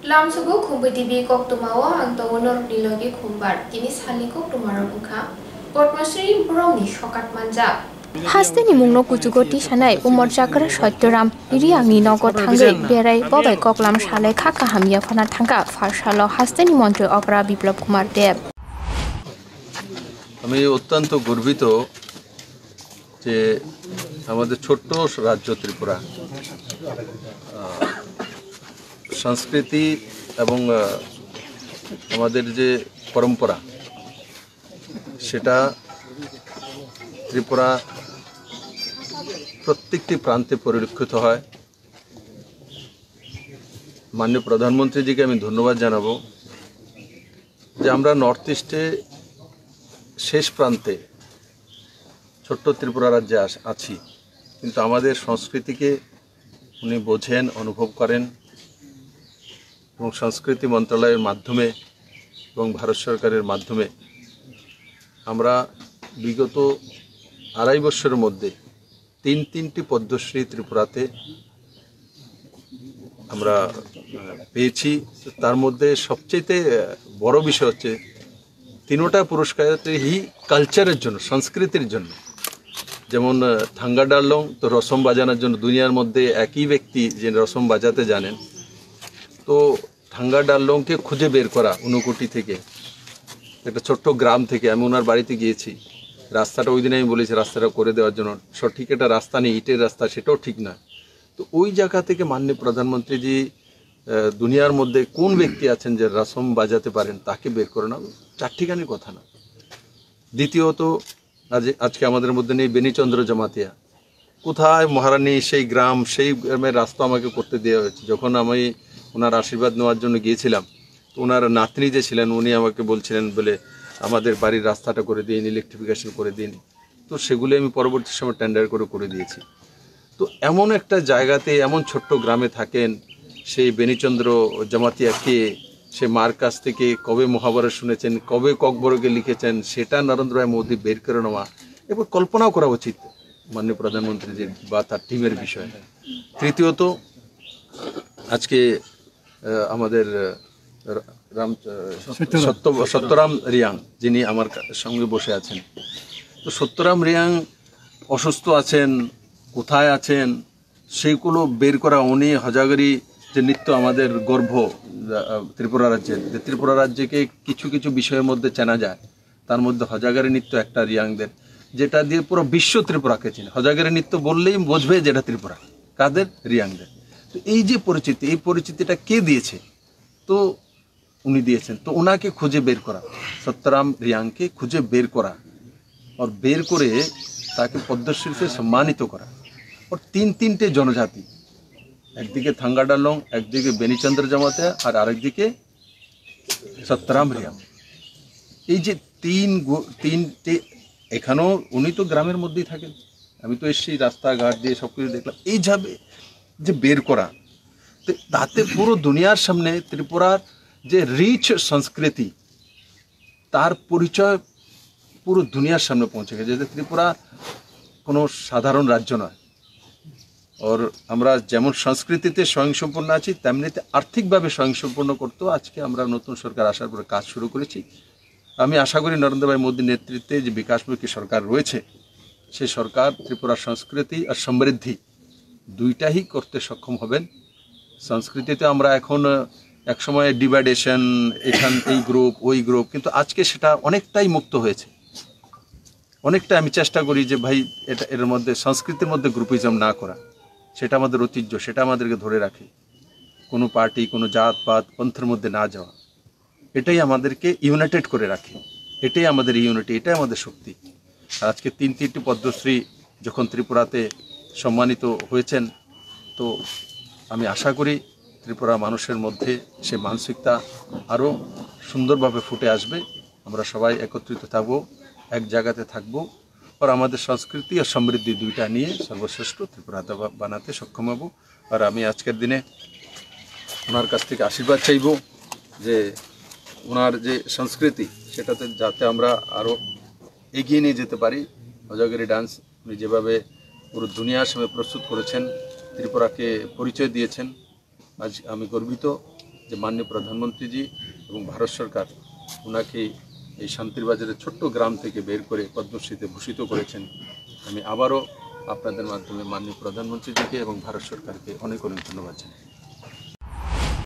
Lamsugu khumbai tibi kok tumawa ang tawanor nilogi khumbar kini sali kok tumaro bukha Potmasri Browni shokat manja Hasteni mungno kuchugoti sanai umor jakra Satyaram iriangni nogo thangai berai bobai koklam sale khaka hamia phana thanga farshalo hasteni মন্ত্রী অপরা বিপ্লব কুমার দেব আমি অত্যন্ত গর্বিত যে আমাদের ছোট্ট রাজ্য ত্রিপুরা সংস্কৃতি এবং আমাদের যে পরম্পরা সেটা ত্রিপুরা প্রত্যেকটি প্রান্তে পরিলক্ষিত হয়। মাননীয় প্রধানমন্ত্রীজিকে আমি ধন্যবাদ জানাবো যে আমরা নর্থ ইস্টে শেষ প্রান্তে ছোট্ট ত্রিপুরা রাজ্যে আছি, কিন্তু আমাদের সংস্কৃতিকে উনি বোঝেন, অনুভব করেন এবং সংস্কৃতি মন্ত্রণালয়ের মাধ্যমে এবং ভারত সরকারের মাধ্যমে আমরা বিগত 2.5 বছরের মধ্যে তিনটি পদ্মশ্রী ত্রিপুরাতে আমরা পেয়েছি। তার মধ্যে সবচেয়ে বড় বিষয় হচ্ছে 3টা পুরস্কারই কালচারের জন্য, সংস্কৃতির জন্য। যেমন থাঙ্গা ডারলং তো রসম বাজানোর জন্য, দুনিয়ার মধ্যে একই ব্যক্তি যে রসম বাজাতে জানেন, তো থাঙ্গা ডারলংকে খুঁজে বের করা ঊনকোটি থেকে, একটা ছোট্ট গ্রাম থেকে। আমি ওনার বাড়িতে গিয়েছি, রাস্তাটা ওই দিন আমি বলেছি রাস্তাটা করে দেওয়ার জন্য, সঠিক একটা রাস্তা নেই, ইটের রাস্তা, সেটাও ঠিক না। তো ওই জায়গা থেকে মাননীয় প্রধানমন্ত্রীজি দুনিয়ার মধ্যে কোন ব্যক্তি আছেন যে রসম বাজাতে পারেন তাকে বের করে না, চারটিখানির কথা না। দ্বিতীয়ত আজকে আমাদের মধ্যে নেই বেনিচন্দ্র জমাতিয়া। কোথায় মহারানী সেই গ্রাম, সেই গ্রামের রাস্তা আমাকে করতে দেওয়া হয়েছে। যখন আমি ওনার আশীর্বাদ নেওয়ার জন্য গিয়েছিলাম, তো ওনার নাতনি যে ছিলেন উনি আমাকে বলছিলেন বলে আমাদের বাড়ির রাস্তাটা করে দিন, ইলেকট্রিফিকেশন করে দিন। তো সেগুলো আমি পরবর্তী সময় টেন্ডার করে দিয়েছি। তো এমন একটা জায়গাতে, এমন ছোট্ট গ্রামে থাকেন, সেই বেনিচন্দ্র জমাতিয়াকে সে মার কাছ থেকে কবে মহাভারত শুনেছেন, কবে ককবরকে লিখেছেন, সেটা নরেন্দ্র ভাই মোদী বের করে নেওয়া, এবার কল্পনাও করা উচিত মাননীয় প্রধানমন্ত্রীজির বা তার টিমের বিষয়। তৃতীয়ত আজকে আমাদের সত্যরাম রিয়াং যিনি আমার সঙ্গে বসে আছেন, তো সত্যরাম রিয়াং অসুস্থ আছেন, কোথায় আছেন সেইগুলো বের করা। উনি হজাগরি যে নৃত্য আমাদের গর্ব ত্রিপুরা রাজ্যের, যে ত্রিপুরা রাজ্যকে কিছু কিছু বিষয়ের মধ্যে চেনা যায়, তার মধ্যে হজাগরি নৃত্য একটা রিয়াংদের, যেটা দিয়ে পুরো বিশ্ব ত্রিপুরাকে চেনে। হজাগরি নৃত্য বললেই বুঝবে যেটা ত্রিপুরা, কাদের? রিয়াংদের। তো এই যে পরিচিতি, এই পরিচিতিটা কে দিয়েছে? তো উনি দিয়েছেন। তো ওনাকে খুঁজে বের করা, সত্যরাম রিয়াংকে খুঁজে বের করা, আর বের করে তাকে পদ্মশ্রীতে সম্মানিত করা। और তিনটে জনজাতি, একদিকে থাঙ্গা ডারলং, একদিকে বেনিচন্দ্র জমাতিয়া, আর আরেকদিকে সত্যরাম রিয়াং। এই যে তিনটে, এখানেও উনি তো গ্রামের মধ্যেই থাকেন, আমি তো এসছি রাস্তাঘাট দিয়ে সব কিছু দেখলাম। এই যাবে যে বের করা, তাতে পুরো দুনিয়ার সামনে ত্রিপুরার যে রিচ সংস্কৃতি, তার পরিচয় পুরো দুনিয়ার সামনে পৌঁছে গেছে, যে ত্রিপুরা কোনো সাধারণ রাজ্য নয়। और আমরা যেমন সংস্কৃতিতে স্বয়ংসম্পূর্ণ আছি, তেমনিতে আর্থিকভাবে স্বয়ংসম্পূর্ণ করতেও আজকে আমরা নতুন সরকার আসার পরে কাজ শুরু করেছি। আমি আশা করি নরেন্দ্র ভাই মোদীর নেতৃত্বে যে বিকাশমুখী সরকার রয়েছে, সেই সরকার ত্রিপুরার সংস্কৃতি আর সমৃদ্ধি দুইটাই করতে সক্ষম হবেন। সংস্কৃতিতে আমরা এখন একসময় ডিভাইডেশন, এখান এই গ্রুপ ওই গ্রুপ, কিন্তু আজকে সেটা অনেকটাই মুক্ত হয়েছে। অনেকটা আমি চেষ্টা করি যে ভাই এটা এর মধ্যে সংস্কৃতির মধ্যে গ্রুপিজম না করা, সেটা আমাদের ঐতিহ্য, সেটা আমাদেরকে ধরে রাখে। কোনো পার্টি, কোনো জাতপাত, পন্থের মধ্যে না যাওয়া, এটাই আমাদেরকে ইউনাইটেড করে রাখে, এটাই আমাদের ইউনিটি, এটাই আমাদের শক্তি। আর আজকে তিনটি পদ্মশ্রী যখন ত্রিপুরাতে সম্মানিত হয়েছেন, তো আমি আশা করি ত্রিপুরা মানুষের মধ্যে সে মানসিকতা আরও সুন্দরভাবে ফুটে আসবে। আমরা সবাই একত্রিত থাকবো, এক জায়গাতে থাকবো, আর আমাদের সংস্কৃতি আর সমৃদ্ধি দুইটা নিয়ে সর্বশ্রেষ্ঠ ত্রিপুরা বানাতে সক্ষম হব। আর আমি আজকের দিনে ওনার কাছ থেকে আশীর্বাদ চাইব যে ওনার যে সংস্কৃতি, সেটাতে যাতে আমরা আরও এগিয়ে নিয়ে যেতে পারি। হজাগরি ডান্স উনি যেভাবে পুরো দুনিয়ার সামনে প্রস্তুত করেছেন, ত্রিপুরাকে পরিচয় দিয়েছেন, আজ আমি গর্বিত যে মাননীয় প্রধানমন্ত্রীজি এবং ভারত সরকার ওনাকে এই শান্তির বাজারের ছোট্ট গ্রাম থেকে বের করে পদ্মশ্রীতে ভূষিত করেছেন। আমি আবারও আপনাদের মাধ্যমে মাননীয় প্রধানমন্ত্রীজিকে এবং ভারত সরকারকে অনেক অনেক ধন্যবাদ জানাই।